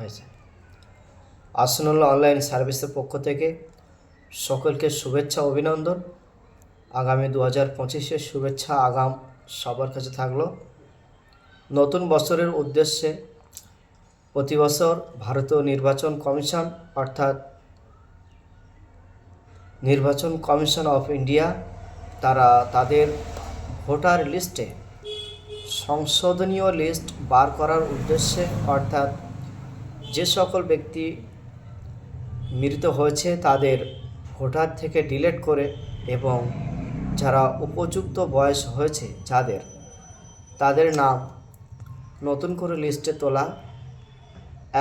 হয়েছে। আসনুল্লাহ অনলাইন সার্ভিসের পক্ষ থেকে সকলকে শুভেচ্ছা অভিনন্দন। আগামী 2025-এর শুভেচ্ছা আগাম সবার কাছে থাকলো। নতুন বছরের উদ্দেশ্যে প্রতি বছর ভারতীয় নির্বাচন কমিশন অর্থাৎ নির্বাচন কমিশন অফ ইন্ডিয়া তারা তাদের ভোটার লিস্টে সংশোধনীয় লিস্ট বার করার উদ্দেশ্যে অর্থাৎ যে সকল ব্যক্তি মৃত হয়েছে তাদের ভোটার থেকে ডিলিট করে এবং যারা উপযুক্ত বয়স হয়েছে তাদের নাম নতুন করে লিস্টে তোলা,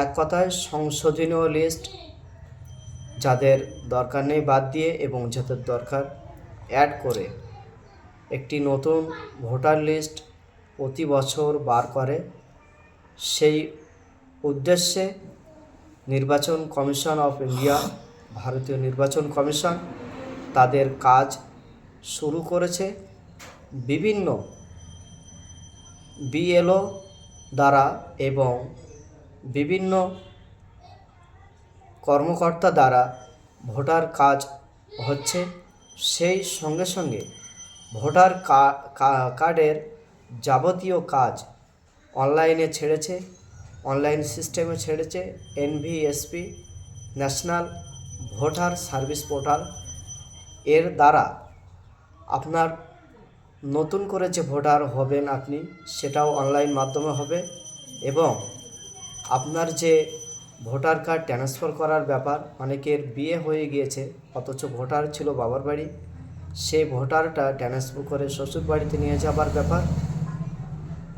এক কথায় সংশোধনীয় লিস্ট, যাদের দরকার নেই বাদ দিয়ে এবং যাদের দরকার অ্যাড করে একটি নতুন ভোটার লিস্ট প্রতি বছর বার করে। সেই উদ্দেশ্যে নির্বাচন কমিশন অফ ইন্ডিয়া, ভারতীয় নির্বাচন কমিশন তাদের কাজ শুরু করেছে। বিভিন্ন বিএলও দ্বারা এবং বিভিন্ন কর্মকর্তা দ্বারা ভোটার কাজ হচ্ছে। সেই সঙ্গে সঙ্গে ভোটার কার্ডের যাবতীয় কাজ অনলাইনে ছেড়েছে, অনলাইন সিস্টেমে ছেড়েছে NVSP, national voter service portal. এর দ্বারা আপনার নতুন করে যে ভোটার হবেন আপনি, সেটাও অনলাইন মাধ্যমে হবে এবং আপনার যে ভোটার কার্ড ট্রান্সফার করার ব্যাপার, অনেকের বিয়ে হয়ে গিয়েছে অথচ ভোটার ছিল বাবার বাড়ি, সেই ভোটারটা ট্রান্সফার করে শ্বশুর বাড়িতে নিয়ে যাবার ব্যাপার।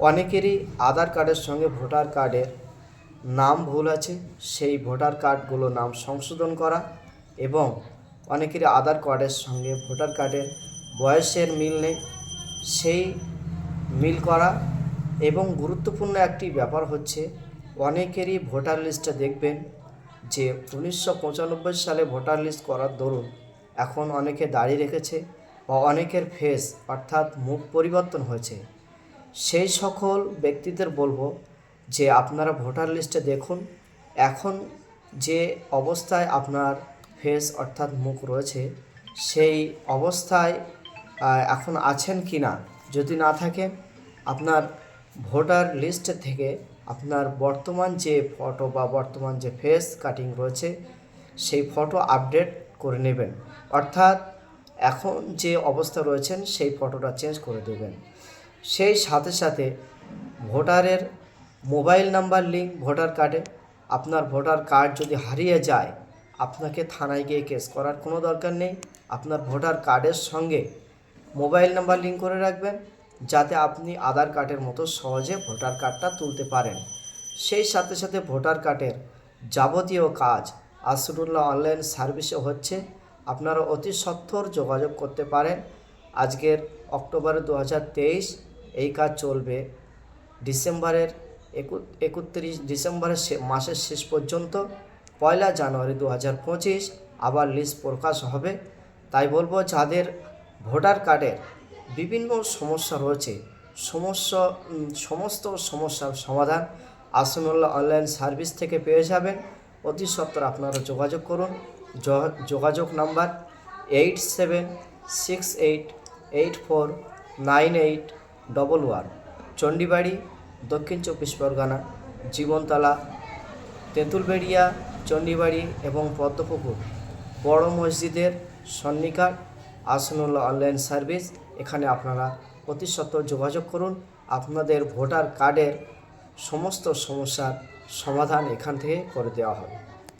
অনেকেরই আধার কার্ডের সঙ্গে ভোটার কার্ডের নাম ভুল আছে, সেই ভোটার কার্ডগুলো নাম সংশোধন করা এবং অনেকেরই আধার কার্ডের সঙ্গে ভোটার কার্ডের বয়সের মিল নেই, সেই মিল করা। এবং গুরুত্বপূর্ণ একটি ব্যাপার হচ্ছে অনেকেরই ভোটার লিস্টে দেখবেন যে 1995 সালে ভোটার লিস্ট করার দরুন এখন অনেকে দাড়ি রেখেছে বা অনেকের ফেস অর্থাৎ মুখ পরিবর্তন হয়েছে। সেই সকল ব্যক্তিদের বলবো যে আপনারা ভোটার লিস্টে দেখুন এখন যে অবস্থায় আপনার ফেস অর্থাৎ মুখ রয়েছে সেই অবস্থায় এখন আছেন কি না। যদি না থাকেন, আপনার ভোটার লিস্ট থেকে আপনার বর্তমান যে ফটো বা বর্তমান যে ফেস কাটিং রয়েছে সেই ফটো আপডেট করে নেবেন, অর্থাৎ এখন যে অবস্থা রয়েছেন সেই ফটোটা চেঞ্জ করে দেবেন। সেই সাথে সাথে ভোটারের মোবাইল নাম্বার লিঙ্ক ভোটার কার্ডে। আপনার ভোটার কার্ড যদি হারিয়ে যায় আপনাকে থানায় গিয়ে কেস করার কোনো দরকার নেই। আপনার ভোটার কার্ডের সঙ্গে মোবাইল নাম্বার লিঙ্ক করে রাখবেন যাতে আপনি আধার কার্ডের মতো সহজে ভোটার কার্ডটা তুলতে পারেন। সেই সাথে সাথে ভোটার কার্ডের যাবতীয় কাজ আসনুল্লাহ অনলাইন সার্ভিসে হচ্ছে। আপনারা অতি সত্বর যোগাযোগ করতে পারেন। আজকের অক্টোবর 2023, এই কাজ চলবে ডিসেম্বরের 31 ডিসেম্বরের মাসের শেষ পর্যন্ত। 1 জানুয়ারি 2025 আবার লিস্ট প্রকাশ হবে। তাই বলবো যাদের ভোটার কার্ডের বিভিন্ন সমস্যা রয়েছে সমস্ত সমস্যার সমাধান আসনুল্লাহ অনলাইন সার্ভিস থেকে পেয়ে যাবেন। অতি সত্বর আপনারা যোগাযোগ করুন। যোগাযোগ নাম্বার 8768849811, চণ্ডীবাড়ি, দক্ষিণ 24 পরগনা, জীবনতলা, তেঁতুলবেড়িয়া, চণ্ডীবাড়ি এবং পদ্মপুকুর বড় মসজিদের সন্নিকট আসনুল্লাহ অনলাইন সার্ভিস। এখানে আপনারা অতি সত্বর যোগাযোগ করুন। আপনাদের ভোটার কার্ডের সমস্ত সমস্যার সমাধান এখান থেকে করে দেওয়া হবে।